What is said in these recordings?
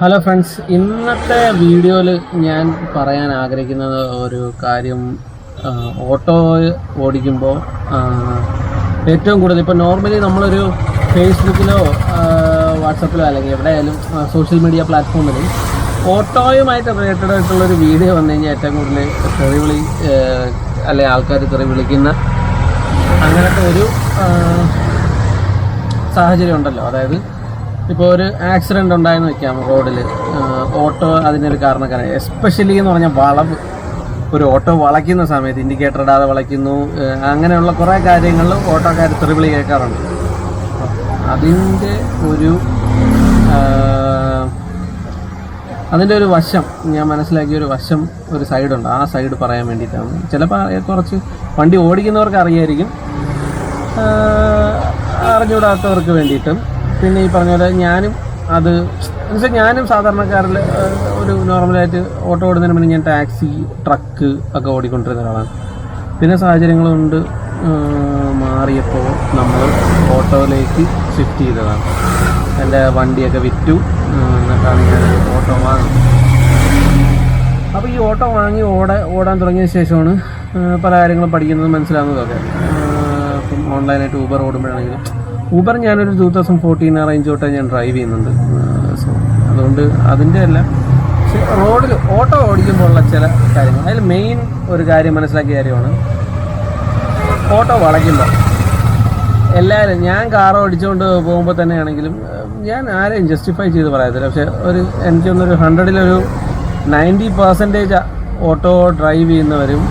Hello friends, ഇന്നത്തെ വീഡിയോയിൽ ഞാൻ പറയാൻ ആഗ്രഹിക്കുന്ന ഒരു കാര്യം, ഓട്ടോ ഓടിക്കുമ്പോൾ ഏറ്റവും കൂടുതൽ ഇപ്പോൾ നോർമലി നമ്മളൊരു ഫേസ്ബുക്കിലോ വാട്സപ്പിലോ അല്ലെങ്കിൽ എവിടെയായാലും സോഷ്യൽ മീഡിയ പ്ലാറ്റ്ഫോമിൽ ഓട്ടോയുമായിട്ട് റിലേറ്റഡ് ആയിട്ടുള്ളൊരു വീഡിയോ വന്നു കഴിഞ്ഞാൽ ഏറ്റവും കൂടുതൽ തെറിവിളി അല്ലെങ്കിൽ ആൾക്കാർ തെറി വിളിക്കുന്ന അങ്ങനത്തെ ഒരു സാഹചര്യം ഉണ്ടല്ലോ. അതായത് ഇപ്പോൾ ഒരു ആക്സിഡൻറ്റ് ഉണ്ടായെന്ന് വെക്കാം റോഡിൽ, ഓട്ടോ അതിനൊരു കാരണക്കാരൻ. എസ്പെഷ്യലി എന്ന് പറഞ്ഞാൽ വളവ്, ഒരു ഓട്ടോ വളയ്ക്കുന്ന സമയത്ത് ഇൻഡിക്കേറ്റർ ഇടാതെ വളയ്ക്കുന്നു, അങ്ങനെയുള്ള കുറേ കാര്യങ്ങളിൽ ഓട്ടോക്കാർ തെറിവിളി കേൾക്കാറുണ്ട്. അതിൻ്റെ ഒരു വശം ഞാൻ മനസ്സിലാക്കിയ ഒരു വശം, ഒരു സൈഡുണ്ട്. ആ സൈഡ് പറയാൻ വേണ്ടിയിട്ടാണ്. ചിലപ്പോൾ കുറച്ച് വണ്ടി ഓടിക്കുന്നവർക്ക് അറിയായിരിക്കും, അറിഞ്ഞുകൂടാത്തവർക്ക് വേണ്ടിയിട്ടും. പിന്നെ ഈ പറഞ്ഞ പോലെ ഞാനും സാധാരണക്കാരിൽ ഒരു നോർമലായിട്ട് ഓട്ടോ ഓടുന്നതിന് മുന്നേ ഞാൻ ടാക്സി, ട്രക്ക് ഒക്കെ ഓടിക്കൊണ്ടിരുന്ന ഒരാളാണ്. പിന്നെ സാഹചര്യങ്ങളുണ്ട് മാറിയപ്പോൾ നമ്മൾ ഓട്ടോയിലേക്ക് ഷിഫ്റ്റ് ചെയ്തതാണ്. എൻ്റെ വണ്ടിയൊക്കെ വിറ്റു, എന്നിട്ടാണ് ഞാൻ ഓട്ടോ വാങ്ങുന്നത്. അപ്പോൾ ഈ ഓട്ടോ വാങ്ങി ഓടാൻ തുടങ്ങിയ ശേഷമാണ് പല കാര്യങ്ങളും പഠിക്കുന്നതും മനസ്സിലാകുന്നതൊക്കെ. ഇപ്പം ഓൺലൈനായിട്ട് ഊബർ ഓടുമ്പോഴാണെങ്കിലും, ഊബർ ഞാനൊരു 2014 റേഞ്ച് തൊട്ടേ ഞാൻ ഡ്രൈവ് ചെയ്യുന്നുണ്ട്. സോ അതുകൊണ്ട് അതിൻ്റെ എല്ലാം റോഡിൽ ഓട്ടോ ഓടിക്കുമ്പോഴുള്ള ചില കാര്യങ്ങൾ, അതിൽ മെയിൻ ഒരു കാര്യം മനസ്സിലാക്കിയ കാര്യമാണ്, ഓട്ടോ വളയ്ക്കുമ്പോൾ എല്ലാവരും, ഞാൻ കാർ ഓടിച്ചുകൊണ്ട് പോകുമ്പോൾ തന്നെയാണെങ്കിലും ഞാൻ ആരെയും ജസ്റ്റിഫൈ ചെയ്ത് പറയത്തില്ല, പക്ഷേ എനിക്കൊന്നൊരു 100-ലൊരു 90% ഓട്ടോ ഡ്രൈവ് ചെയ്യുന്നവരും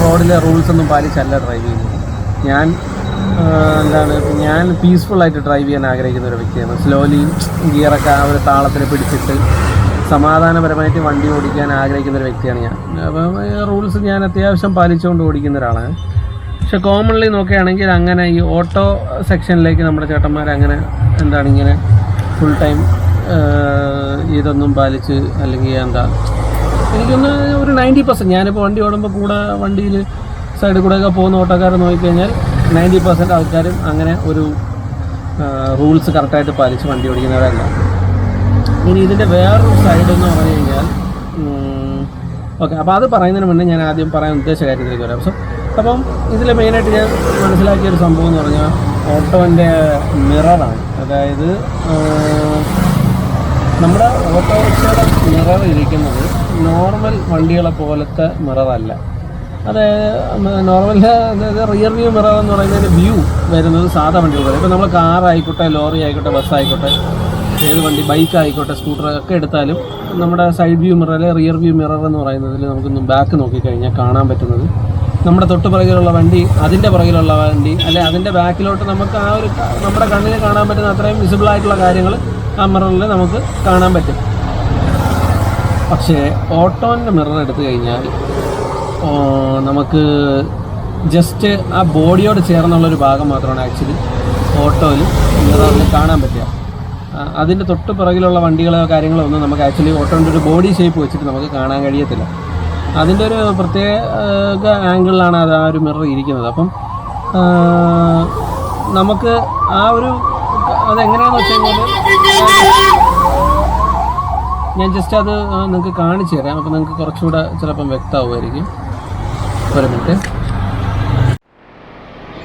റോഡിലെ റൂൾസൊന്നും പാലിച്ചല്ല ഡ്രൈവ് ചെയ്യുന്നത്. ഞാൻ പീസ്ഫുള്ളായിട്ട് ഡ്രൈവ് ചെയ്യാൻ ആഗ്രഹിക്കുന്ന ഒരു വ്യക്തിയാണ്. സ്ലോലി ഗിയറൊക്കെ ആ ഒരു താളത്തിൽ പിടിച്ചിട്ട് സമാധാനപരമായിട്ട് വണ്ടി ഓടിക്കാൻ ആഗ്രഹിക്കുന്ന ഒരു വ്യക്തിയാണ് ഞാൻ. അപ്പം റൂൾസ് ഞാൻ അത്യാവശ്യം പാലിച്ചുകൊണ്ട് ഓടിക്കുന്ന ഒരാളാണ്. പക്ഷെ കോമൺലി നോക്കുകയാണെങ്കിൽ അങ്ങനെ ഈ ഓട്ടോ സെക്ഷനിലേക്ക് നമ്മുടെ ചേട്ടന്മാർ അങ്ങനെ ഇങ്ങനെ ഫുൾ ടൈം ഇതൊന്നും പാലിച്ച്, അല്ലെങ്കിൽ എനിക്കൊന്ന് ഒരു 90%, ഞാനിപ്പോൾ വണ്ടി ഓടുമ്പോൾ വണ്ടിയിൽ സൈഡിൽ കൂടെയൊക്കെ പോകുന്ന ഓട്ടോക്കാരെ നോക്കിക്കഴിഞ്ഞാൽ 90% ആൾക്കാരും അങ്ങനെ ഒരു റൂൾസ് കറക്റ്റായിട്ട് പാലിച്ച് വണ്ടി ഓടിക്കുന്നവരല്ല. ഇനി ഇതിൻ്റെ വേറൊരു സൈഡെന്ന് പറഞ്ഞു കഴിഞ്ഞാൽ, ഓക്കെ, അപ്പോൾ അത് പറയുന്നതിന് മുന്നേ ഞാൻ ആദ്യം പറയാൻ ഉദ്ദേശിച്ച കാര്യത്തിലേക്ക് വരാം. അപ്പം ഇതിൽ മെയിനായിട്ട് ഞാൻ മനസ്സിലാക്കിയൊരു സംഭവം എന്ന് പറഞ്ഞാൽ ഓട്ടോൻ്റെ മിററാണ്. അതായത് നമ്മുടെ ഓട്ടോറിക്ഷയുടെ മിറർ ഇരിക്കുന്നത് നോർമൽ വണ്ടികളെ പോലത്തെ മിററല്ല. അതായത് റിയർ വ്യൂ മിറർ എന്ന് പറയുന്നതിന് വ്യൂ വരുന്നത് സാധാ വണ്ടികൾ പോലെ. ഇപ്പോൾ നമ്മൾ കാറായിക്കോട്ടെ, ലോറി ആയിക്കോട്ടെ, ബസ്സായിക്കോട്ടെ, ഏത് വണ്ടി, ബൈക്ക് ആയിക്കോട്ടെ, സ്കൂട്ടർ ഒക്കെ എടുത്താലും നമ്മുടെ സൈഡ് വ്യൂ മിററിലെ റിയർ വ്യൂ മിറർ എന്ന് പറയുന്നതിൽ നമുക്കൊന്ന് ബാക്ക് നോക്കിക്കഴിഞ്ഞാൽ കാണാൻ പറ്റുന്നത് നമ്മുടെ തൊട്ട് പുറകിലുള്ള വണ്ടി, അതിൻ്റെ പുറകിലുള്ള വണ്ടി, അല്ലെ അതിൻ്റെ ബാക്കിലോട്ട് നമുക്ക് ആ ഒരു നമ്മുടെ കണ്ണിന് കാണാൻ പറ്റുന്ന അത്രയും വിസിബിളായിട്ടുള്ള കാര്യങ്ങൾ ആ മിററിൽ നമുക്ക് കാണാൻ പറ്റും. പക്ഷേ ഓട്ടോൻ്റെ മിറർ എടുത്തു കഴിഞ്ഞാൽ നമുക്ക് ജസ്റ്റ് ആ ബോഡിയോട് ചേർന്നുള്ളൊരു ഭാഗം മാത്രമാണ് ആക്ച്വലി ഓട്ടോയിൽ മിററിൽ കാണാൻ പറ്റുക. അതിൻ്റെ തൊട്ട് പുറകിലുള്ള വണ്ടികളോ കാര്യങ്ങളോ ഒന്നും നമുക്ക് ആക്ച്വലി ഓട്ടോൻ്റെ ഒരു ബോഡി ഷേപ്പ് വെച്ചിട്ട് നമുക്ക് കാണാൻ കഴിയത്തില്ല. അതിൻ്റെ ഒരു പ്രത്യേക ആംഗിളിലാണ് അത് ആ ഒരു മിറർ ഇരിക്കുന്നത്. അപ്പം നമുക്ക് ആ ഒരു അതെങ്ങനെയാണെന്ന് വെച്ച് കഴിഞ്ഞാൽ ഞാൻ ജസ്റ്റ് അത് നിങ്ങൾക്ക് കാണിച്ചു തരാം. അപ്പോൾ നിങ്ങൾക്ക് കുറച്ചുകൂടെ ചിലപ്പം വ്യക്തമാവുമായിരിക്കും. ഒരു മിനിറ്റ്.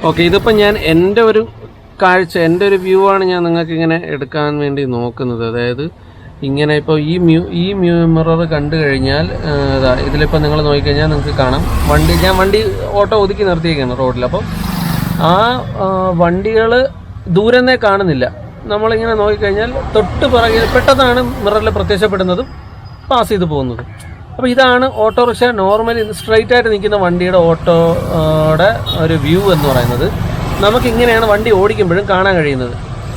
ഓക്കെ, ഇതിപ്പോൾ ഞാൻ എൻ്റെ ഒരു കാഴ്ച, എൻ്റെ ഒരു വ്യൂ ആണ് ഞാൻ നിങ്ങൾക്ക് ഇങ്ങനെ എടുക്കാൻ വേണ്ടി നോക്കുന്നത്. അതായത് ഇങ്ങനെ ഇപ്പോൾ ഈ മിറർ കണ്ടു കഴിഞ്ഞാൽ ഇതിലിപ്പോൾ നിങ്ങൾ നോക്കിക്കഴിഞ്ഞാൽ നിങ്ങൾക്ക് കാണാം ഞാൻ വണ്ടി ഓട്ടോ ഒതുക്കി നിർത്തിയിരിക്കുകയാണ് റോഡിൽ. അപ്പോൾ ആ വണ്ടികൾ ദൂരന്നേ കാണുന്നില്ല. നമ്മളിങ്ങനെ നോക്കിക്കഴിഞ്ഞാൽ തൊട്ട് പുറകിൽ പെട്ടെന്നാണ് മിററിൽ പ്രത്യക്ഷപ്പെടുന്നതും പാസ് ചെയ്ത് പോകുന്നതും. അപ്പോൾ ഇതാണ് ഓട്ടോറിക്ഷ നോർമലി സ്ട്രൈറ്റ് ആയിട്ട് നിൽക്കുന്ന വണ്ടിയുടെ ഓട്ടോയുടെ ഒരു വ്യൂ എന്ന് പറയുന്നത്. നമുക്കിങ്ങനെയാണ് വണ്ടി ഓടിക്കുമ്പോഴും കാണാൻ കഴിയുന്നത്.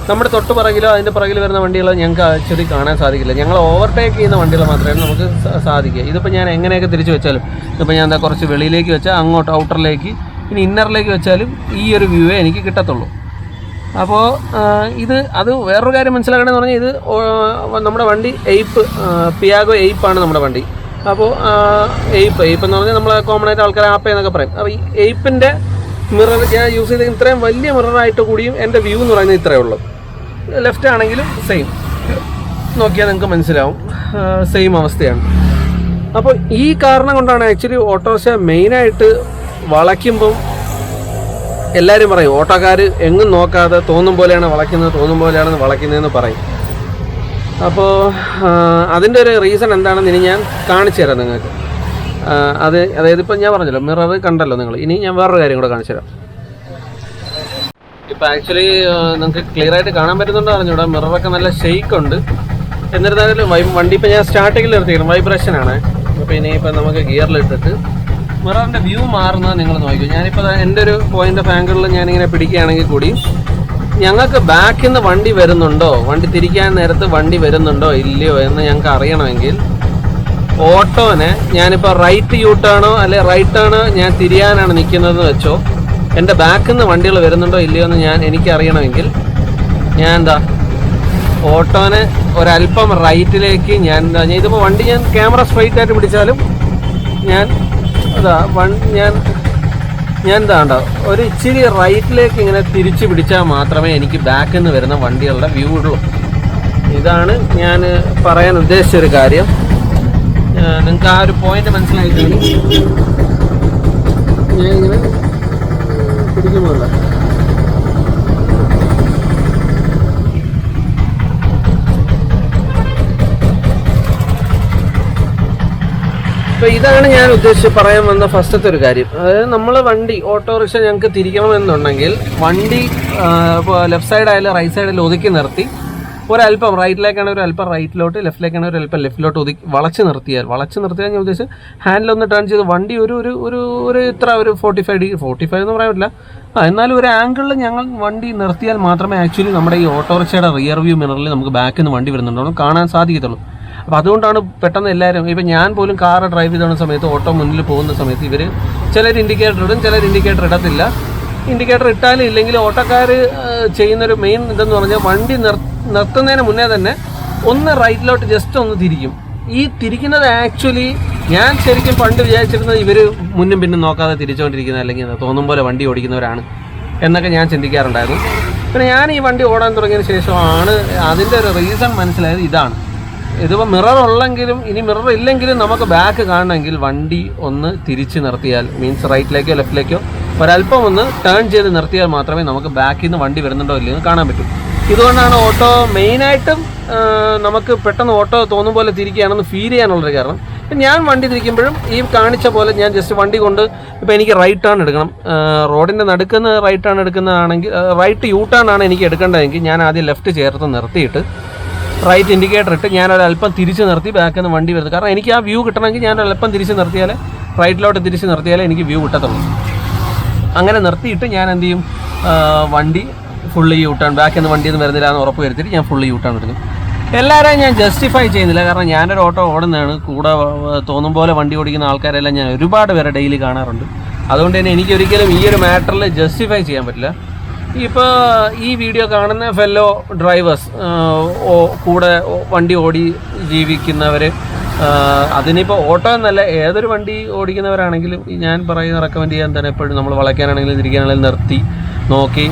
നമ്മുടെ തൊട്ട് പുറകിലോ അതിൻ്റെ പുറകിൽ വരുന്ന വണ്ടികളോ ഞങ്ങൾക്ക് ആക്ച്വലി കാണാൻ സാധിക്കില്ല. ഞങ്ങൾ ഓവർടേക്ക് ചെയ്യുന്ന വണ്ടികൾ മാത്രമേ നമുക്ക് സാധിക്കുക. ഇതിപ്പോൾ ഞാൻ എങ്ങനെയൊക്കെ തിരിച്ച് വെച്ചാലും, ഇപ്പോൾ ഞാൻ കുറച്ച് വെളിയിലേക്ക് വെച്ചാൽ അങ്ങോട്ട് ഔട്ടറിലേക്ക്, ഇനി ഇന്നറിലേക്ക് വെച്ചാലും ഈ ഒരു വ്യൂവേ എനിക്ക് കിട്ടത്തുള്ളൂ. അപ്പോൾ അത് വേറൊരു കാര്യം മനസ്സിലാക്കണമെന്ന് പറഞ്ഞാൽ, ഇത് നമ്മുടെ വണ്ടി പിയാഗോ 8 ആണ് നമ്മുടെ വണ്ടി. അപ്പോൾ എയ്പ്പ് എന്ന് പറഞ്ഞാൽ നമ്മൾ കോമൺ ആയിട്ട് ആൾക്കാർ ആപ്പ എന്നൊക്കെ പറയും. അപ്പോൾ ഈ 8ൻ്റെ മിറർ ഞാൻ യൂസ് ചെയ്ത് ഇത്രയും വലിയ മിററായിട്ട് കൂടിയും എൻ്റെ വ്യൂ എന്ന് പറയുന്നത് ഇത്രയേ ഉള്ളൂ. ലെഫ്റ്റ് ആണെങ്കിലും സെയിം. നോക്കിയാൽ നിങ്ങൾക്ക് മനസ്സിലാവും, സെയിം അവസ്ഥയാണ്. അപ്പോൾ ഈ കാരണം കൊണ്ടാണ് ആക്ച്വലി ഓട്ടോറിക്ഷ മെയിനായിട്ട് വളയ്ക്കുമ്പം എല്ലാവരും പറയും ഓട്ടോക്കാർ എങ്ങും നോക്കാതെ തോന്നും പോലെയാണ് വളയ്ക്കുന്നത്, തോന്നും പോലെയാണ് വളയ്ക്കുന്നതെന്ന് പറയും. അപ്പോൾ അതിൻ്റെ ഒരു റീസൺ എന്താണെന്ന് ഇനി ഞാൻ കാണിച്ചു തരാം നിങ്ങൾക്ക്. അതായത് ഇപ്പം ഞാൻ പറഞ്ഞല്ലോ മിറർ കണ്ടല്ലോ നിങ്ങൾ, ഇനി ഞാൻ വേറൊരു കാര്യം കൂടെ കാണിച്ചു തരാം. ഇപ്പം ആക്ച്വലി നിങ്ങൾക്ക് ക്ലിയർ ആയിട്ട് കാണാൻ പറ്റുന്നുണ്ടോ അറിഞ്ഞൂടാ, മിററൊക്കെ നല്ല ഷെയ്ക്ക് ഉണ്ട്. എന്നിരുന്നാലും വണ്ടി ഇപ്പം ഞാൻ സ്റ്റാർട്ടിങ്ങിൽ നിർത്തിയിരുന്നു, വൈബ്രേഷനാണ്. അപ്പോൾ ഇനിയിപ്പോൾ നമുക്ക് ഗിയറിലിട്ടിട്ട് മിററിൻ്റെ വ്യൂ മാറുന്നത് നിങ്ങൾ നോക്കൂ. ഞാനിപ്പോൾ എൻ്റെ ഒരു പോയിൻ്റ് ഓഫ് ആംഗിളിൽ ഞാനിങ്ങനെ പിടിക്കുകയാണെങ്കിൽ കൂടി ഞങ്ങൾക്ക് ബാക്കിൽ നിന്ന് വണ്ടി വരുന്നുണ്ടോ, വണ്ടി തിരിക്കാൻ നേരത്ത് വണ്ടി വരുന്നുണ്ടോ ഇല്ലയോ എന്ന് ഞങ്ങൾക്ക് അറിയണമെങ്കിൽ ഓട്ടോനെ ഞാനിപ്പോൾ റൈറ്റ് യൂട്ടാണോ അല്ലെ റൈറ്റ് ആണോ ഞാൻ തിരിയാനാണ് നിൽക്കുന്നതെന്ന് വെച്ചോ, എൻ്റെ ബാക്കിൽ നിന്ന് വണ്ടികൾ വരുന്നുണ്ടോ ഇല്ലയോ എന്ന് എനിക്ക് അറിയണമെങ്കിൽ ഞാൻ ഓട്ടോനെ ഒരല്പം റൈറ്റിലേക്ക് ഞാൻ ഇതിപ്പോൾ വണ്ടി ഞാൻ ക്യാമറ സ്ട്രൈറ്റ് ആയിട്ട് പിടിച്ചാലും ഞാൻ എന്താണ്ടോ ഒരു ഇച്ചിരി റൈറ്റിലേക്ക് ഇങ്ങനെ തിരിച്ച് പിടിച്ചാൽ മാത്രമേ എനിക്ക് ബാക്കിൽ നിന്ന് വരുന്ന വണ്ടികളുടെ വ്യൂ ഉള്ളൂ. ഇതാണ് ഞാൻ പറയാൻ ഉദ്ദേശിച്ചൊരു കാര്യം. നിങ്ങൾക്ക് ആ ഒരു പോയിന്റ് മനസ്സിലായിട്ടുണ്ട്. ഞാൻ ഇങ്ങനെ പിടിക്കുമല്ല, അപ്പോൾ ഇതാണ് ഞാൻ ഉദ്ദേശിച്ച് പറയാൻ വന്ന ഫസ്റ്റത്തെ ഒരു കാര്യം. അതായത് നമ്മൾ വണ്ടി ഓട്ടോറിക്ഷ ഞങ്ങൾക്ക് തിരിക്കണമെന്നുണ്ടെങ്കിൽ വണ്ടി ഇപ്പോൾ ലെഫ്റ്റ് സൈഡ് ആയാലും റൈറ്റ് സൈഡിൽ ഒതുക്കി നിർത്തി ഒരല്പം റൈറ്റിലേക്കാണെങ്കിൽ ഒരു അല്പം റൈറ്റിലോട്ട്, ലെഫ്റ്റിലേക്കാണെങ്കിൽ ഒരു അല്പം ലെഫ്റ്റിലോട്ട് വളച്ച് നിർത്തിയാൽ ഞാൻ ഉദ്ദേശിച്ച് ഹാൻഡിലൊന്ന് ടേൺ ചെയ്ത് വണ്ടി ഒരു ഇത്ര ഒരു 45 എന്ന് പറയാൻ പറ്റില്ല, എന്നാലും ഒരു ആംഗിളിൽ ഞങ്ങൾ വണ്ടി നിർത്തിയാൽ മാത്രമേ ആക്ച്വലി നമ്മുടെ ഈ ഓട്ടോറിക്ഷയുടെ റിയർ വ്യൂ മിററിൽ നമുക്ക് ബാക്കിൽ നിന്ന് വണ്ടി വരുന്നുണ്ടോ കാണാൻ സാധിക്കത്തുള്ളൂ. അപ്പോൾ അതുകൊണ്ടാണ് പെട്ടെന്ന് എല്ലാവരും, ഇപ്പം ഞാൻ പോലും കാർ ഡ്രൈവ് ചെയ്തുന്ന സമയത്ത് ഓട്ടോ മുന്നിൽ പോകുന്ന സമയത്ത് ഇവർ ചിലർ ഇൻഡിക്കേറ്റർ ഇടും, ചിലർ ഇൻഡിക്കേറ്റർ ഇടത്തില്ല. ഇൻഡിക്കേറ്റർ ഇട്ടാലും ഇല്ലെങ്കിൽ ഓട്ടോക്കാർ ചെയ്യുന്നൊരു മെയിൻ ഇതെന്ന് പറഞ്ഞാൽ വണ്ടി നിർത്തുന്നതിന് മുന്നേ തന്നെ ഒന്ന് റൈറ്റിലോട്ട് ജസ്റ്റ് ഒന്ന് തിരിക്കും. ഈ തിരിക്കുന്നത് ആക്ച്വലി ഞാൻ ശരിക്കും പണ്ട് വിചാരിച്ചിരുന്നത് ഇവർ മുന്നും പിന്നും നോക്കാതെ തിരിച്ചുകൊണ്ടിരിക്കുന്ന അല്ലെങ്കിൽ തോന്നും പോലെ വണ്ടി ഓടിക്കുന്നവരാണ് എന്നൊക്കെ ഞാൻ ചിന്തിക്കാറുണ്ടായിരുന്നു. പിന്നെ ഞാൻ ഈ വണ്ടി ഓടാൻ തുടങ്ങിയതിന് ശേഷമാണ് അതിൻ്റെ ഒരു റീസൺ മനസ്സിലായത് ഇതാണ്. ഇതിപ്പോൾ മിറർ ഉള്ളെങ്കിലും ഇനി മിറർ ഇല്ലെങ്കിലും നമുക്ക് ബാക്ക് കാണണമെങ്കിൽ വണ്ടി ഒന്ന് തിരിച്ച് നിർത്തിയാൽ, മീൻസ് റൈറ്റിലേക്കോ ലെഫ്റ്റിലേക്കോ ഒരല്പം ഒന്ന് ടേൺ ചെയ്ത് നിർത്തിയാൽ മാത്രമേ നമുക്ക് ബാക്കിൽ നിന്ന് വണ്ടി വരുന്നുണ്ടോ ഇല്ലയോ എന്ന് കാണാൻ പറ്റും. ഇതുകൊണ്ടാണ് ഓട്ടോ മെയിനായിട്ടും നമുക്ക് പെട്ടെന്ന് ഓട്ടോ തോന്നും പോലെ തിരിക്കുകയാണെന്ന് ഫീൽ ചെയ്യാനുള്ളൊരു കാരണം. ഞാൻ വണ്ടി തിരിക്കുമ്പോഴും ഈ കാണിച്ച പോലെ ഞാൻ ജസ്റ്റ് വണ്ടി കൊണ്ട് ഇപ്പോൾ എനിക്ക് റൈറ്റ് ടേൺ എടുക്കണം, റോഡിൻ്റെ നടുക്കുന്ന റൈറ്റ് ടേൺ എടുക്കുന്നതാണെങ്കിൽ റൈറ്റ് യൂ ടേൺ ആണ് എനിക്ക് എടുക്കേണ്ടതെങ്കിൽ ഞാൻ ആദ്യം ലെഫ്റ്റ് ചേർത്ത് നിർത്തിയിട്ട് റൈറ്റ് ഇൻഡിക്കേറ്റർ ഇട്ട് ഞാനൊരല്പം തിരിച്ച് നിർത്തി ബാക്കിൽ നിന്ന് വണ്ടി വരുന്നത്. കാരണം എനിക്ക് ആ വ്യൂ കിട്ടണമെങ്കിൽ ഞാനൊരല്പം തിരിച്ച് നിർത്തിയാലേ, റൈറ്റിലോട്ട് തിരിച്ച് നിർത്തിയാലേ എനിക്ക് വ്യൂ കിട്ടത്തുള്ളൂ. അങ്ങനെ നിർത്തിയിട്ട് ഞാൻ എന്ത് ചെയ്യും, വണ്ടി ഫുള്ളി യൂ ടേൺ, ബാക്കിൽ നിന്ന് വണ്ടിയിൽ നിന്ന് വരുന്നില്ല എന്ന് ഉറപ്പ് വരുത്തിയിട്ട് ഞാൻ ഫുള്ളി യൂ ടേൺ എടുക്കും. എല്ലാവരെയും ഞാൻ ജസ്റ്റിഫൈ ചെയ്യുന്നില്ല, കാരണം ഞാനൊരു ഓട്ടോ ഓടുന്നതാണ്. കൂടെ തോന്നും പോലെ വണ്ടി ഓടിക്കുന്ന ആൾക്കാരെല്ലാം ഞാൻ ഒരുപാട് പേരെ ഡെയിലി കാണാറുണ്ട്. അതുകൊണ്ട് തന്നെ എനിക്കൊരിക്കലും ഈ ഒരു മാറ്ററിൽ ജസ്റ്റിഫൈ ചെയ്യാൻ പറ്റില്ല. ഇപ്പോൾ ഈ വീഡിയോ കാണുന്ന ഫെല്ലോ ഡ്രൈവേഴ്സ്, കൂടെ വണ്ടി ഓടി ജീവിക്കുന്നവർ, അതിനിപ്പോൾ ഓട്ടോ എന്നല്ല ഏതൊരു വണ്ടി ഓടിക്കുന്നവരാണെങ്കിലും ഞാൻ റെക്കമെൻഡ് ചെയ്യാൻ തന്നെ എപ്പോഴും നമ്മൾ വളയ്ക്കാനാണെങ്കിലും തിരിക്കാനാണെങ്കിലും നിർത്തി നോക്കി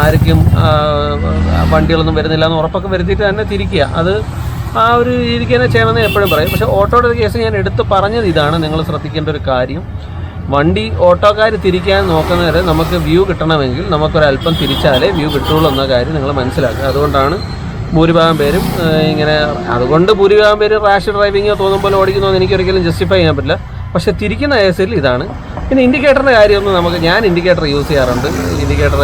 ആർക്കും വണ്ടികളൊന്നും വരുന്നില്ല എന്ന് ഉറപ്പൊക്കെ വരുത്തിയിട്ട് തന്നെ തിരിക്കുക. അത് ആ ഒരു രീതിക്ക് തന്നെ ചെയ്യണമെന്ന് എപ്പോഴും പറയും. പക്ഷേ ഓട്ടോയുടെ കേസ് ഞാൻ എടുത്ത് പറഞ്ഞത് ഇതാണ്, നിങ്ങൾ ശ്രദ്ധിക്കേണ്ട ഒരു കാര്യം. വണ്ടി ഓട്ടോക്കാർ തിരിക്കാൻ നോക്കുന്നവരെ നമുക്ക് വ്യൂ കിട്ടണമെങ്കിൽ നമുക്കൊരല്പം തിരിച്ചാലേ വ്യൂ കിട്ടുള്ളൂ എന്ന കാര്യം നിങ്ങൾ മനസ്സിലാക്കുക. അതുകൊണ്ടാണ് ഭൂരിഭാഗം പേരും ഇങ്ങനെ, അതുകൊണ്ട് ഭൂരിഭാഗം പേര് റാഷ് ഡ്രൈവിങ്ങോ തോന്നും പോലെ ഓടിക്കുന്നതെന്ന് എനിക്കൊരിക്കലും ജസ്റ്റിഫൈ ചെയ്യാൻ പറ്റില്ല. പക്ഷേ തിരിക്കുന്ന കേസിൽ ഇതാണ്. പിന്നെ ഇൻഡിക്കേറ്ററിൻ്റെ കാര്യമൊന്നും ഞാൻ ഇൻഡിക്കേറ്റർ യൂസ് ചെയ്യാറുണ്ട്. ഇൻഡിക്കേറ്റർ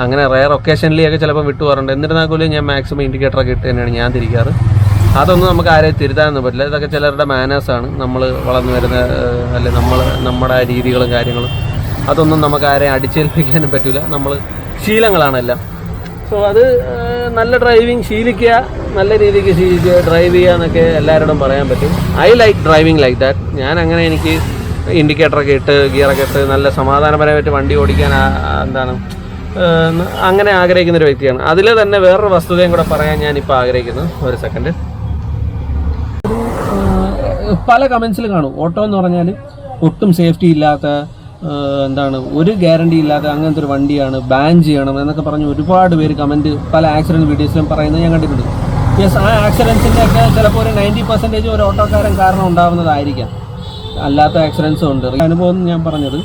അങ്ങനെ റെയർ ഒക്കേഷനിലൊക്കെ ചിലപ്പോൾ വിട്ടു പോകാറുണ്ട്. എന്നിരുന്നാൽ പോലും ഞാൻ മാക്സിമം ഇൻഡിക്കേറ്ററൊക്കെ ഇട്ട് തന്നെയാണ് ഞാൻ തിരിക്കാറ്. അതൊന്നും നമുക്ക് ആരെയും തിരുത്താനൊന്നും പറ്റില്ല. ഇതൊക്കെ ചിലരുടെ മാനേഴ്സാണ്, നമ്മൾ വളർന്നു വരുന്ന അല്ലെ നമ്മുടെ രീതികളും കാര്യങ്ങളും. അതൊന്നും നമുക്ക് ആരെയും അടിച്ചേൽപ്പിക്കാനും പറ്റില്ല. നമ്മൾ ശീലങ്ങളാണെല്ലാം. സോ അത് നല്ല ഡ്രൈവിങ് ശീലിക്കുക, നല്ല രീതിക്ക് ശീലിക്കുക, ഡ്രൈവ് ചെയ്യുക എന്നൊക്കെ എല്ലാവരോടും പറയാൻ പറ്റും. I like driving like that. ഞാൻ അങ്ങനെ എനിക്ക് ഇൻഡിക്കേറ്ററൊക്കെ ഇട്ട് ഗിയറൊക്കെ ഇട്ട് നല്ല സമാധാനപരമായിട്ട് വണ്ടി ഓടിക്കാൻ അങ്ങനെ ആഗ്രഹിക്കുന്നൊരു വ്യക്തിയാണ്. അതിൽ തന്നെ വേറൊരു വസ്തുതയും കൂടെ പറയാൻ ഞാനിപ്പോൾ ആഗ്രഹിക്കുന്നു. ഒരു സെക്കൻഡ്. പല കമൻസിൽ കാണും ഓട്ടോ എന്ന് പറഞ്ഞാൽ ഒട്ടും സേഫ്റ്റി ഇല്ലാത്ത, എന്താണ് ഒരു ഗ്യാരണ്ടി ഇല്ലാതെ അങ്ങനത്തെ ഒരു വണ്ടിയാണ് ബാൻ ചെയ്യണം എന്നൊക്കെ പറഞ്ഞ് ഒരുപാട് പേര് കമൻറ്റ് പല ആക്സിഡൻറ്റ് വീഡിയോസിലും പറയുന്നത് ഞാൻ കണ്ടിട്ടുണ്ട്. യെസ്, ആ ആക്സിഡൻസിൻ്റെ ഒക്കെ ചിലപ്പോൾ ഒരു 90% ഒരു ഓട്ടോക്കാരൻ കാരണം ഉണ്ടാകുന്നതായിരിക്കാം. അല്ലാത്ത ആക്സിഡൻസും ഉണ്ട്. അനുഭവം ഞാൻ പറഞ്ഞത്,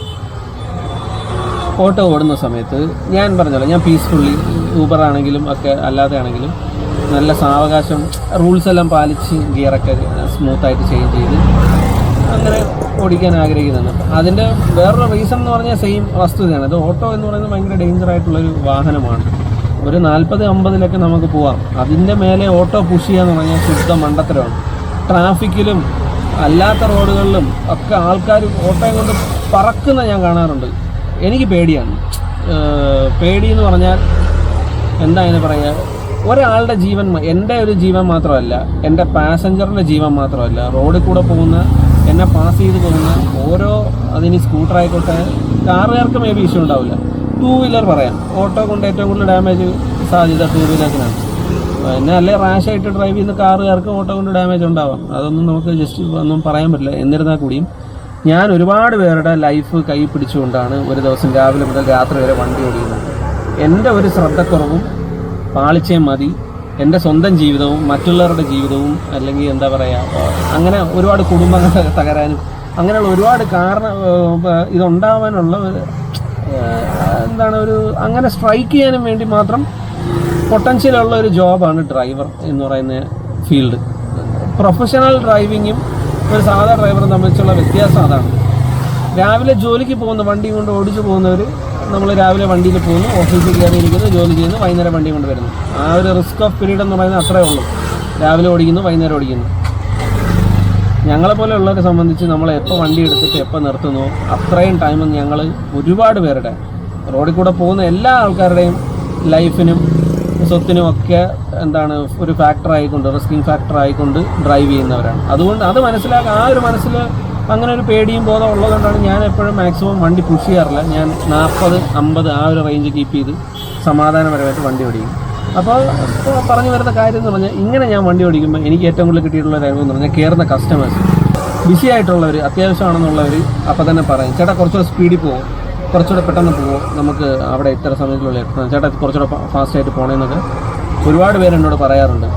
ഓട്ടോ ഓടുന്ന സമയത്ത് ഞാൻ പറഞ്ഞല്ലോ, ഞാൻ പീസ്ഫുള്ളി ഊബർ ആണെങ്കിലും ഒക്കെ അല്ലാതെ ആണെങ്കിലും നല്ല സാവകാശം റൂൾസ് എല്ലാം പാലിച്ച് ഗിയറൊക്കെ സ്മൂത്തായിട്ട് ചേഞ്ച് ചെയ്ത് അങ്ങനെ ഓടിക്കാൻ ആഗ്രഹിക്കുന്നുണ്ട്. അതിൻ്റെ വേറൊരു റീസൺ എന്ന് പറഞ്ഞാൽ സെയിം വസ്തുതയാണ്. അത് ഓട്ടോ എന്ന് പറയുന്നത് ഭയങ്കര ഡേഞ്ചർ ആയിട്ടുള്ളൊരു വാഹനമാണ്. ഒരു 40-50 നമുക്ക് പോവാം. അതിൻ്റെ മേലെ ഓട്ടോ പുഷ് ചെയ്യാന്ന് പറഞ്ഞാൽ ശുദ്ധ മണ്ടത്തരമാണ്. ട്രാഫിക്കിലും അല്ലാത്ത റോഡുകളിലും ഒക്കെ ആൾക്കാർ ഓട്ടോയും കൊണ്ട് പറക്കുന്ന ഞാൻ കാണാറുണ്ട്. എനിക്ക് പേടിയാണ്. പേടി എന്ന് പറഞ്ഞാൽ എന്താ അതിന് പറയുക, ഒരാളുടെ ജീവൻ, എൻ്റെ ഒരു ജീവൻ മാത്രമല്ല, എൻ്റെ പാസഞ്ചറിൻ്റെ ജീവൻ മാത്രമല്ല, റോഡിൽ കൂടെ പോകുന്ന, എന്നെ പാസ് ചെയ്ത് പോകുന്ന ഓരോ, അതിന് സ്കൂട്ടർ ആയിക്കോട്ടെ, കാറുകാർക്ക് മേ ബി ഇഷ്യൂ ഉണ്ടാവില്ല, 2 വീലർ പറയാം, ഓട്ടോ കൊണ്ട് ഏറ്റവും കൂടുതൽ ഡാമേജ് സാധ്യത 2 വീലേഴ്സിനാണ്. പിന്നെ അല്ലെ റാഷായിട്ട് ഡ്രൈവ് ചെയ്യുന്ന കാറുകാർക്ക് ഓട്ടോ കൊണ്ട് ഡാമേജ് ഉണ്ടാവാം. അതൊന്നും നമുക്ക് ജസ്റ്റ് ഒന്നും പറയാൻ പറ്റില്ല. എന്നിരുന്നാൽ കൂടിയും ഞാൻ ഒരുപാട് പേരുടെ ലൈഫ് കൈ പിടിച്ചുകൊണ്ടാണ് ഒരു ദിവസം രാവിലെ മുതൽ രാത്രി വരെ വണ്ടി ഓടിക്കുന്നത്. എൻ്റെ ഒരു ശ്രദ്ധക്കുറവും പാളിച്ചയും മതി എൻ്റെ സ്വന്തം ജീവിതവും മറ്റുള്ളവരുടെ ജീവിതവും, അല്ലെങ്കിൽ എന്താ പറയുക, അങ്ങനെ ഒരുപാട് കുടുംബങ്ങൾ തകരാനും അങ്ങനെയുള്ള ഒരുപാട് ഇതുണ്ടാവാനുള്ള എന്താണ് ഒരു അങ്ങനെ സ്ട്രൈക്ക് ചെയ്യാനും വേണ്ടി മാത്രം പൊട്ടൻഷ്യലുള്ള ഒരു ജോബാണ് ഡ്രൈവർ എന്ന് പറയുന്ന ഫീൽഡ്. പ്രൊഫഷണൽ ഡ്രൈവിങ്ങും ഒരു സാധാ ഡ്രൈവറും തമ്മിലുള്ള വ്യത്യാസം അതാണ്. രാവിലെ ജോലിക്ക് പോകുന്ന വണ്ടി കൊണ്ട് ഓടിച്ചു പോകുന്നവർ, നമ്മൾ രാവിലെ വണ്ടിയിൽ പോകുന്നു, ഓഫീസിൽ കയറിയിരിക്കുന്നു, ജോലി ചെയ്യുന്നു, വൈകുന്നേരം വണ്ടി കൊണ്ട് വരുന്നു. ആ ഒരു റിസ്ക് ഓഫ് പീരീഡ് എന്ന് പറയുന്നത് അത്രേ ഉള്ളൂ. രാവിലെ ഓടിക്കുന്നു, വൈകുന്നേരം ഓടിക്കുന്നു. ഞങ്ങളെപ്പോലെ ഉള്ളവരെ സംബന്ധിച്ച് നമ്മൾ എപ്പോൾ വണ്ടി എടുത്തിട്ട് എപ്പോൾ നിർത്തുന്നു അത്രയും ടൈമും ഞങ്ങൾ ഒരുപാട് പേരുടെ റോഡിൽ കൂടെ പോകുന്ന എല്ലാ ആൾക്കാരുടെയും ലൈഫിനും സ്വത്തിനും ഒക്കെ എന്താണ് ഒരു ഫാക്ടർ ആയിക്കൊണ്ട്, റിസ്കിങ് ഫാക്ടർ ആയിക്കൊണ്ട് ഡ്രൈവ് ചെയ്യുന്നവരാണ്. അതുകൊണ്ട് അത് മനസ്സിലാക്കുക, ആ ഒരു മനസ്സിൽ അങ്ങനെ ഒരു പേടിയും ബോധം ഉള്ളതുകൊണ്ടാണ് ഞാൻ എപ്പോഴും മാക്സിമം വണ്ടി പുഷ് ചെയ്യാറില്ല. ഞാൻ 40-50 ആ ഒരു റേഞ്ച് കീപ്പ് ചെയ്ത് സമാധാനപരമായിട്ട് വണ്ടി ഓടിക്കും. അപ്പോൾ പറഞ്ഞു വരുന്ന കാര്യം എന്ന് പറഞ്ഞാൽ, ഇങ്ങനെ ഞാൻ വണ്ടി ഓടിക്കുമ്പോൾ എനിക്ക് ഏറ്റവും കൂടുതൽ കിട്ടിയിട്ടുള്ള ഒരു അനുഭവം എന്ന് പറഞ്ഞാൽ, കയറുന്ന കസ്റ്റമേഴ്സ് ബിസി ആയിട്ടുള്ളവർ, അത്യാവശ്യമാണെന്നുള്ളവർ അപ്പോൾ തന്നെ പറയും, ചേട്ടാ കുറച്ചുകൂടെ സ്പീഡിൽ പോകും, കുറച്ചുകൂടെ പെട്ടെന്ന് പോകും, നമുക്ക് അവിടെ ഇത്ര സമയത്തിലുള്ള എത്തണം, ചേട്ടാ കുറച്ചുകൂടെ ഫാസ്റ്റായിട്ട് പോകണമെന്നൊക്കെ ഒരുപാട് പേര് എന്നോട് പറയാറുണ്ട്.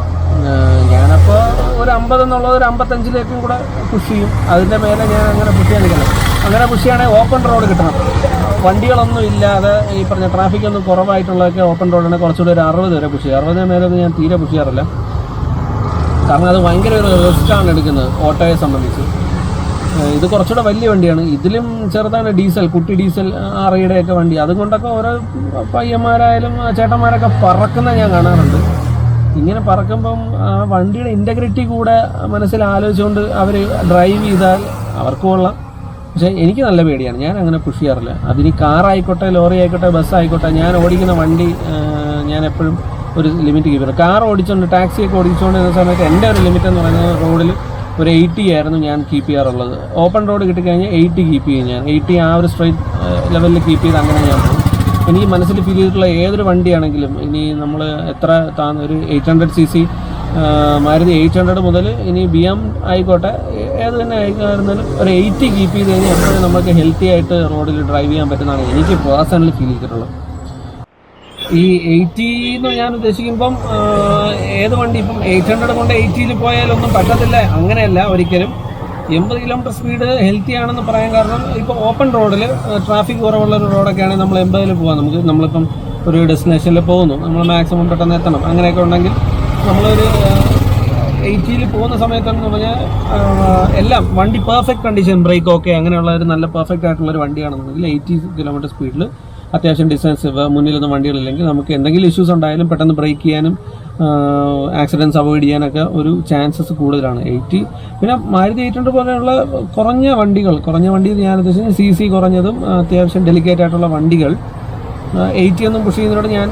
ഞാനപ്പോൾ ഒരു 50 എന്നുള്ളത് ഒരു 55-ലേക്കും കൂടെ പുഷ് ചെയ്യും. അതിൻ്റെ മേലെ ഞാൻ അങ്ങനെ പുഷ് ചെയ്യാൻ നിൽക്കണം. അങ്ങനെ പുഷ് ചെയ്യുകയാണെങ്കിൽ ഓപ്പൺ റോഡ് കിട്ടണം, വണ്ടികളൊന്നും ഇല്ലാതെ, ഈ പറഞ്ഞ ട്രാഫിക്കൊന്നും കുറവായിട്ടുള്ളതൊക്കെ ഓപ്പൺ റോഡാണെങ്കിൽ കുറച്ചുകൂടി ഒരു 60 വരെ പുഷ് ചെയ്യും. 60 മേലൊന്നും ഞാൻ തീരെ പുഷ് ചെയ്യാറില്ല. കാരണം അത് ഭയങ്കര ഒരു റിസ്ക്കാണ് എടുക്കുന്നത് ഓട്ടോയെ സംബന്ധിച്ച്. ഇത് കുറച്ചുകൂടെ വലിയ വണ്ടിയാണ്, ഇതിലും ചെറുതാണ് ഡീസൽ, കുട്ടി ഡീസൽ REയുടെയൊക്കെ വണ്ടി. അതുകൊണ്ടൊക്കെ ഓരോ പയ്യന്മാരായാലും ചേട്ടന്മാരൊക്കെ പറക്കുന്ന ഞാൻ കാണാറുണ്ട്. ഇങ്ങനെ പറക്കുമ്പം ആ വണ്ടിയുടെ ഇൻറ്റഗ്രിറ്റി കൂടെ മനസ്സിൽ ആലോചിച്ചുകൊണ്ട് അവർ ഡ്രൈവ് ചെയ്താൽ അവർക്ക് കൊള്ളാം. പക്ഷേ എനിക്ക് നല്ല പേടിയാണ്, ഞാൻ അങ്ങനെ പുഷ് ചെയ്യാറില്ല. അതിന് കാറായിക്കോട്ടെ, ലോറി ആയിക്കോട്ടെ, ബസ്സായിക്കോട്ടെ, ഞാൻ ഓടിക്കുന്ന വണ്ടി ഞാൻ എപ്പോഴും ഒരു ലിമിറ്റ് കീപ്പ് ചെയ്യും. കാർ ഓടിച്ചുകൊണ്ട്, ടാക്സിയൊക്കെ ഓടിച്ചുകൊണ്ടിരുന്ന സമയത്ത് എൻ്റെ ഒരു ലിമിറ്റ് എന്ന് പറയുന്നത് റോഡിൽ ഒരു 80 ആയിരുന്നു ഞാൻ കീപ്പ് ചെയ്യാറുള്ളത്. ഓപ്പൺ റോഡ് കിട്ടിക്കഴിഞ്ഞാൽ 80 കീപ്പ് ചെയ്യും. ഞാൻ 80 ആ ഒരു സ്ട്രൈറ്റ് ലെവലിൽ കീപ്പ് ചെയ്ത് അങ്ങനെ ഞാൻ പോകും. എനിക്ക് മനസ്സിൽ ഫീൽ ചെയ്തിട്ടുള്ള ഏതൊരു വണ്ടിയാണെങ്കിലും, ഇനി നമ്മൾ എത്ര ഒരു 800cc മാരുതി 800 മുതൽ ഇനി BM ആയിക്കോട്ടെ, ഏത് തന്നെ ആയിക്കായിരുന്നാലും ഒരു 80 കീപ്പ് ചെയ്ത് കഴിഞ്ഞാൽ എപ്പോഴും നമുക്ക് ഹെൽത്തി ആയിട്ട് റോഡിൽ ഡ്രൈവ് ചെയ്യാൻ പറ്റുന്നതാണ് എനിക്ക് പേഴ്സണലി ഫീൽ ചെയ്തിട്ടുള്ളത്. ഈ 80 എന്ന് ഞാൻ ഉദ്ദേശിക്കുമ്പം ഏത് വണ്ടി, ഇപ്പം 800 കൊണ്ട് 80-ൽ പോയാലൊന്നും പറ്റത്തില്ല, അങ്ങനെയല്ല ഒരിക്കലും. 80 കിലോമീറ്റർ സ്പീഡ് ഹെൽത്തി ആണെന്ന് പറയാൻ കാരണം, ഇപ്പോൾ ഓപ്പൺ റോഡിൽ ട്രാഫിക് കുറവുള്ള ഒരു റോഡൊക്കെ ആണെങ്കിൽ നമ്മൾ 80-ൽ പോകാം. നമ്മളിപ്പം ഒരു ഡെസ്റ്റിനേഷനിൽ പോകുന്നു, നമ്മൾ മാക്സിമം പെട്ടെന്ന് എത്തണം, അങ്ങനെയൊക്കെ ഉണ്ടെങ്കിൽ നമ്മളൊരു 80-ൽ പോകുന്ന സമയത്തെന്ന് പറഞ്ഞാൽ എല്ലാം വണ്ടി പെർഫെക്റ്റ് കണ്ടീഷൻ, ബ്രേക്ക് ഓക്കെ, അങ്ങനെയുള്ള ഒരു നല്ല പെർഫെക്റ്റ് ആയിട്ടുള്ളൊരു വണ്ടിയാണെന്നുണ്ടെങ്കിൽ 80 കിലോമീറ്റർ സ്പീഡിൽ അത്യാവശ്യം ഡിസ്റ്റൻസ്, മുന്നിലൊന്നും വണ്ടികളില്ലെങ്കിൽ നമുക്ക് എന്തെങ്കിലും ഇഷ്യൂസ് ഉണ്ടായാലും പെട്ടെന്ന് ബ്രേക്ക് ചെയ്യാനും ആക്സിഡൻസ് അവോയ്ഡ് ചെയ്യാനൊക്കെ ഒരു ചാൻസസ് കൂടുതലാണ് 80. പിന്നെ മാരുതി 800 പോലെയുള്ള കുറഞ്ഞ വണ്ടി ഞാൻ ഉദ്ദേശിച്ചത് CC കുറഞ്ഞതും അത്യാവശ്യം ഡെലിക്കേറ്റ് ആയിട്ടുള്ള വണ്ടികൾ 80 ഒന്നും പുഷ് ചെയ്യുന്നതിനോട് ഞാൻ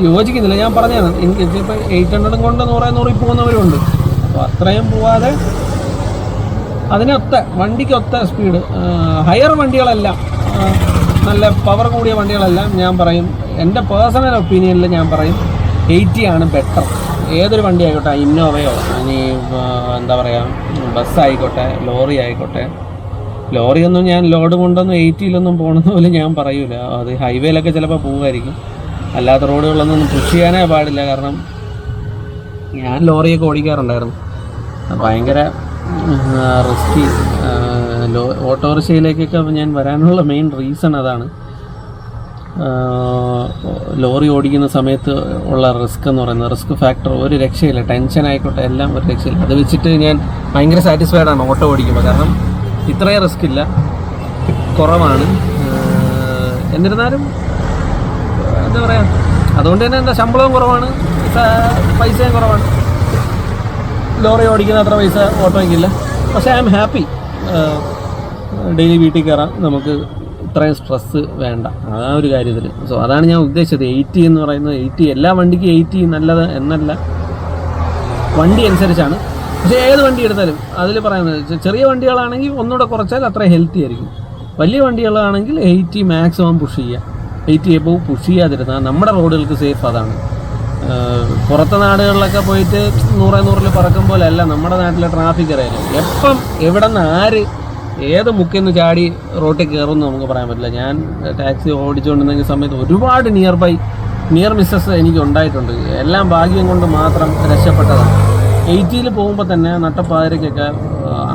യോജിക്കുന്നില്ല. ഞാൻ പറഞ്ഞതാണ്, എനിക്ക് ഇപ്പോൾ 800 കൊണ്ട് 100 പോകുന്നവരുണ്ട്. അപ്പോൾ അത്രയും പോവാതെ വണ്ടിക്കൊത്ത സ്പീഡ്, ഹയർ വണ്ടികളെല്ലാം, നല്ല പവർ കൂടിയ വണ്ടികളെല്ലാം ഞാൻ പറയും, എൻ്റെ പേഴ്സണൽ ഒപ്പീനിയനിൽ ഞാൻ പറയും 80 ആണ് ബെറ്റർ. ഏതൊരു വണ്ടി ആയിക്കോട്ടെ, ഇന്നോവയോ ഇനി എന്താ പറയുക, ബസ്സായിക്കോട്ടെ, ലോറി ആയിക്കോട്ടെ, ലോറിയൊന്നും ഞാൻ ലോഡ് കൊണ്ടൊന്നും 80-ലൊന്നും പോകണമെന്ന് പോലും ഞാൻ പറയൂല. അത് ഹൈവേയിലൊക്കെ ചിലപ്പോൾ പോകുമായിരിക്കും, അല്ലാത്ത റോഡുകളൊന്നും പുഷ് ചെയ്യാനേ പാടില്ല. കാരണം ഞാൻ ലോറിയൊക്കെ ഓടിക്കാറുണ്ടായിരുന്നു, ഭയങ്കര റിസ്കി. ഓട്ടോറിക്ഷയിലേക്കൊക്കെ ഞാൻ വരാനുള്ള മെയിൻ റീസൺ അതാണ്. ലോറി ഓടിക്കുന്ന സമയത്ത് ഉള്ള റിസ്ക് എന്ന് പറയുന്നത്, റിസ്ക് ഫാക്ടർ ഒരു രക്ഷയില്ല. ടെൻഷൻ ആയിക്കോട്ടെ, എല്ലാം ഒരു രക്ഷയില്ല. അത് വെച്ചിട്ട് ഞാൻ ഭയങ്കര സാറ്റിസ്ഫൈഡ് ആണ് ഓട്ടോ ഓടിക്കുമ്പോൾ. കാരണം ഇത്രയും റിസ്ക് ഇല്ല, കുറവാണ്. എന്നിരുന്നാലും എന്താ പറയുക, അതുകൊണ്ട് തന്നെ എന്താ ശമ്പളവും കുറവാണ്, പൈസയും കുറവാണ്. ലോറി ഓടിക്കുന്ന അത്ര പൈസ ഓട്ടോയ്ക്കില്ല. പക്ഷേ ഐ ആം ഹാപ്പി. ഡെയിലി വീട്ടിൽ കയറാം, നമുക്ക് ഇത്രയും സ്ട്രെസ്സ് വേണ്ട, ആ ഒരു കാര്യത്തിൽ. സോ അതാണ് ഞാൻ ഉദ്ദേശിച്ചത്. 80 എന്ന് പറയുന്നത് 80 എല്ലാ വണ്ടിക്കും 80 നല്ലത് എന്നല്ല, വണ്ടി അനുസരിച്ചാണ്. പക്ഷേ ഏത് വണ്ടി എടുത്താലും അതിൽ പറയുന്നത്, ചെറിയ വണ്ടികളാണെങ്കിൽ ഒന്നുകൂടെ കുറച്ചാൽ അത്ര ഹെൽത്തി ആയിരിക്കും. വലിയ വണ്ടികളാണെങ്കിൽ 80 മാക്സിമം പുഷ് ചെയ്യുക, 80 എബോവ് പുഷ് ചെയ്യാതിരുന്നാൽ നമ്മുടെ റോഡുകൾക്ക് സേഫ്. അതാണ്. പുറത്തെ നാടുകളിലൊക്കെ പോയിട്ട് 100-100-ൽ പറക്കും പോലെ അല്ല നമ്മുടെ നാട്ടിലെ ട്രാഫിക് അറിയാലും. എപ്പം എവിടെ നിന്ന് ആര് ഏത് മുക്കിൽ നിന്ന് ചാടി റോട്ടിൽ കയറുമെന്ന് നമുക്ക് പറയാൻ പറ്റില്ല. ഞാൻ ടാക്സി ഓടിച്ചുകൊണ്ടിരുന്ന സമയത്ത് ഒരുപാട് നിയർ മിസ്സസ് എനിക്ക് ഉണ്ടായിട്ടുണ്ട്. എല്ലാം ഭാഗ്യം കൊണ്ട് മാത്രം രക്ഷപ്പെട്ടതാണ്. 80-ൽ പോകുമ്പോൾ തന്നെ നട്ടപ്പാതിരക്കൊക്കെ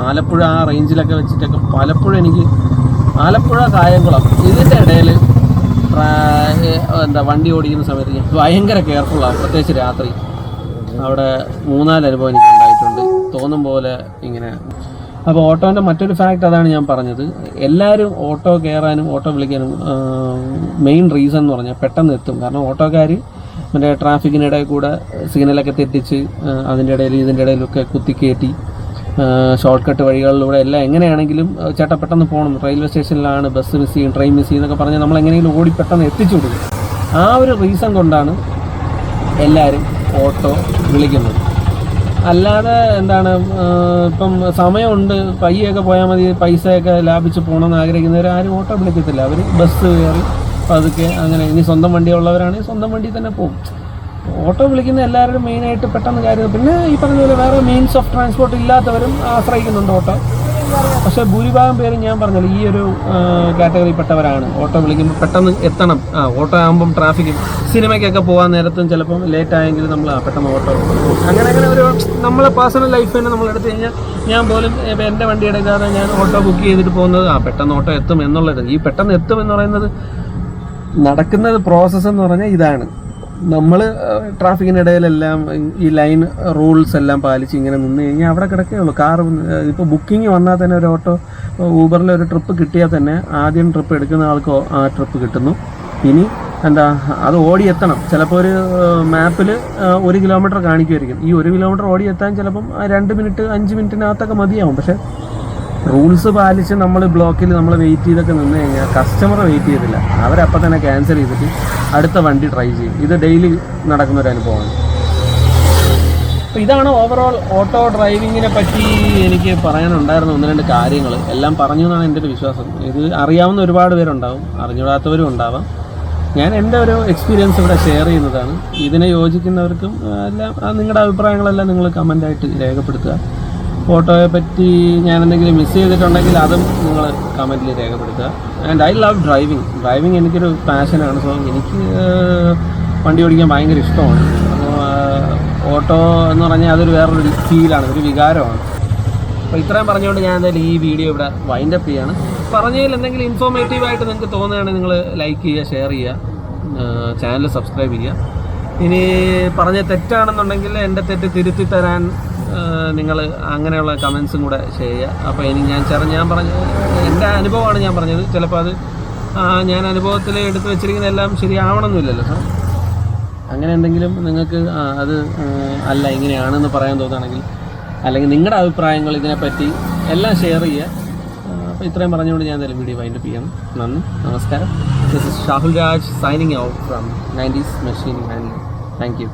ആലപ്പുഴ ആ റേഞ്ചിലൊക്കെ വെച്ചിട്ടൊക്കെ പലപ്പോഴും എനിക്ക് ആലപ്പുഴ കായംകുളം ഇതിൻ്റെ ഇടയിൽ വണ്ടി ഓടിക്കുന്ന സമയത്ത് ഞാൻ ഭയങ്കര കെയർഫുള്ളാണ്. പ്രത്യേകിച്ച് രാത്രി അവിടെ 3-4 അനുഭവം എനിക്ക് ഉണ്ടായിട്ടുണ്ട്, തോന്നും പോലെ ഇങ്ങനെ. അപ്പോൾ ഓട്ടോൻ്റെ മറ്റൊരു ഫാക്ട് അതാണ് ഞാൻ പറഞ്ഞത്. എല്ലാവരും ഓട്ടോ കയറാനും ഓട്ടോ വിളിക്കാനും മെയിൻ റീസൺ എന്ന് പറഞ്ഞാൽ പെട്ടെന്ന് എത്തും. കാരണം ഓട്ടോക്കാർ മറ്റേ ട്രാഫിക്കിനിടയിൽ കൂടെ സിഗ്നലൊക്കെ തെറ്റിച്ച് അതിൻ്റെ ഇടയിൽ ഇതിൻ്റെ ഇടയിലൊക്കെ കുത്തിക്കയറ്റി ഷോർട്ട് കട്ട് വഴികളിലൂടെ എല്ലാം എങ്ങനെയാണെങ്കിലും ചേട്ടാ പെട്ടെന്ന് പോകണം, റെയിൽവേ സ്റ്റേഷനിലാണ്, ബസ് മിസ് ചെയ്യും, ട്രെയിൻ മിസ് ചെയ്യുന്നൊക്കെ പറഞ്ഞാൽ നമ്മൾ എങ്ങനെയെങ്കിലും ഓടി പെട്ടെന്ന് എത്തിച്ചു കൊടുക്കും. ആ ഒരു റീസൺ കൊണ്ടാണ് എല്ലാവരും ഓട്ടോ വിളിക്കുന്നത്. അല്ലാതെ എന്താണ്, ഇപ്പം സമയമുണ്ട്, പയ്യൊക്കെ പോയാൽ മതി, പൈസയൊക്കെ ലാഭിച്ച് പോകണമെന്ന് ആഗ്രഹിക്കുന്നവർ ആരും ഓട്ടോ വിളിക്കത്തില്ല. അവർ ബസ് കയറി പതുക്കെ അങ്ങനെ. ഇനി സ്വന്തം വണ്ടി ഉള്ളവരാണെങ്കിൽ സ്വന്തം വണ്ടി തന്നെ പോകും. ഓട്ടോ വിളിക്കുന്ന എല്ലാവരും മെയിനായിട്ട് പെട്ടെന്ന് കാര്യം. പിന്നെ ഈ പറഞ്ഞ പോലെ വേറെ മീൻസ് ഓഫ് ട്രാൻസ്പോർട്ട് ഇല്ലാത്തവരും ആശ്രയിക്കുന്നുണ്ട് ഓട്ടോ. പക്ഷേ ഭൂരിഭാഗം പേരും ഞാൻ പറഞ്ഞല്ലോ ഈ ഒരു കാറ്റഗറിയിൽപ്പെട്ടവരാണ്. ഓട്ടോ വിളിക്കുമ്പോൾ പെട്ടെന്ന് എത്തണം. ഓട്ടോ ആകുമ്പം ട്രാഫിക്കും സിനിമയ്ക്കൊക്കെ പോകാൻ നേരത്തും ചിലപ്പം ലേറ്റ് ആയെങ്കിൽ നമ്മൾ പെട്ടെന്ന് ഓട്ടോ അങ്ങനെ ഒരു നമ്മളെ പേഴ്സണൽ ലൈഫ് തന്നെ നമ്മൾ എടുത്തു കഴിഞ്ഞാൽ ഞാൻ പോലും എൻ്റെ വണ്ടി എടുക്കാതെ ഞാൻ ഓട്ടോ ബുക്ക് ചെയ്തിട്ട് പോകുന്നത് പെട്ടെന്ന് ഓട്ടോ എത്തും എന്നുള്ളത്. ഈ പെട്ടെന്ന് എത്തും എന്ന് പറയുന്നത് നടക്കുന്നത് പ്രോസസ്സ് എന്ന് പറഞ്ഞാൽ ഇതാണ്. നമ്മൾ ട്രാഫിക്കിനിടയിലെല്ലാം ഈ ലൈൻ റൂൾസ് എല്ലാം പാലിച്ച് ഇങ്ങനെ നിന്ന് കഴിഞ്ഞാൽ അവിടെ കിടക്കുകയുള്ളൂ. കാർ ഇപ്പോൾ ബുക്കിംഗ് വന്നാൽ തന്നെ ഒരു ഓട്ടോ ഊബറിൽ ഒരു ട്രിപ്പ് കിട്ടിയാൽ തന്നെ ആദ്യം ട്രിപ്പ് എടുക്കുന്ന ആൾക്ക് ആ ട്രിപ്പ് കിട്ടുന്നു. ഇനി അത് ഓടിയെത്തണം. ചിലപ്പോൾ ഒരു മാപ്പിൽ 1 കിലോമീറ്റർ കാണിക്കുമായിരിക്കും. ഈ 1 കിലോമീറ്റർ ഓടിയെത്താൻ ചിലപ്പം 2 മിനിറ്റ് 5 മിനിറ്റിനകത്തൊക്കെ മതിയാവും. പക്ഷേ റൂൾസ് പാലിച്ച് നമ്മൾ ബ്ലോക്കിൽ നമ്മൾ വെയിറ്റ് ചെയ്തൊക്കെ നിന്ന് കഴിഞ്ഞാൽ കസ്റ്റമർ വെയിറ്റ് ചെയ്തില്ല, അവരപ്പം തന്നെ ക്യാൻസൽ ചെയ്തിട്ട് അടുത്ത വണ്ടി ട്രൈ ചെയ്യും. ഇത് ഡെയിലി നടക്കുന്നൊരു അനുഭവമാണ്. അപ്പോൾ ഇതാണ് ഓവറോൾ ഓട്ടോ ഡ്രൈവിങ്ങിനെ പറ്റി എനിക്ക് പറയാനുണ്ടായിരുന്ന 1-2 കാര്യങ്ങൾ. എല്ലാം പറഞ്ഞു എന്നാണ് എൻ്റെ ഒരു വിശ്വാസം. ഇത് അറിയാവുന്ന ഒരുപാട് പേരുണ്ടാവും, അറിഞ്ഞൂടാത്തവരും ഉണ്ടാവാം. ഞാൻ എൻ്റെ ഒരു എക്സ്പീരിയൻസ് ഇവിടെ ഷെയർ ചെയ്യുന്നതാണ്. ഇതിനെ യോജിക്കുന്നവർക്കും എല്ലാം നിങ്ങളുടെ അഭിപ്രായങ്ങളെല്ലാം നിങ്ങൾ കമൻ്റായിട്ട് രേഖപ്പെടുത്തുക. ഓട്ടോയെ പറ്റി ഞാൻ എന്തെങ്കിലും മിസ് ചെയ്തിട്ടുണ്ടെങ്കിൽ അതും നിങ്ങൾ കമൻറ്റിൽ രേഖപ്പെടുത്തുക. ആൻഡ് ഐ ലവ് ഡ്രൈവിങ് എനിക്കൊരു പാഷനാണ്. സോ എനിക്ക് വണ്ടി ഓടിക്കാൻ ഭയങ്കര ഇഷ്ടമാണ്. ഓട്ടോ എന്ന് പറഞ്ഞാൽ അതൊരു വേറൊരു ഫീലാണ്, ഒരു വികാരമാണ്. അപ്പോൾ ഇത്രയും പറഞ്ഞുകൊണ്ട് ഞാൻ എന്തായാലും ഈ വീഡിയോ ഇവിടെ വൈൻഡപ്പ് ചെയ്യാണ്. പറഞ്ഞതിൽ എന്തെങ്കിലും ഇൻഫോർമേറ്റീവായിട്ട് നിങ്ങൾക്ക് തോന്നുകയാണെങ്കിൽ നിങ്ങൾ ലൈക്ക് ചെയ്യുക, ഷെയർ ചെയ്യുക, ചാനൽ സബ്സ്ക്രൈബ് ചെയ്യുക. ഇനി പറഞ്ഞ തെറ്റാണെന്നുണ്ടെങ്കിൽ എൻ്റെ തെറ്റ് തിരുത്തി തരാൻ നിങ്ങൾ അങ്ങനെയുള്ള കമൻസും കൂടെ ചെയ്യുക. അപ്പോൾ ഇനി ഞാൻ പറഞ്ഞ എൻ്റെ അനുഭവമാണ് ഞാൻ പറഞ്ഞത്. ചിലപ്പോൾ അത് ഞാൻ അനുഭവത്തിൽ എടുത്തു വെച്ചിരിക്കുന്ന എല്ലാം ശരിയാവണമെന്നില്ലല്ലോ. അങ്ങനെ എന്തെങ്കിലും നിങ്ങൾക്ക് അത് അല്ല ഇങ്ങനെയാണെന്ന് പറയാൻ തോന്നുകയാണെങ്കിൽ, അല്ലെങ്കിൽ നിങ്ങളുടെ അഭിപ്രായങ്ങൾ ഇതിനെപ്പറ്റി എല്ലാം ഷെയർ ചെയ്യുക. അപ്പോൾ ഇത്രയും പറഞ്ഞുകൊണ്ട് ഞാൻ എന്തായാലും വീഡിയോ വൈൻഡപ്പ് ചെയ്യണം. നന്ദി, നമസ്കാരം. This is Shahul Raj signing out from 90s Machine Handling. Thank you.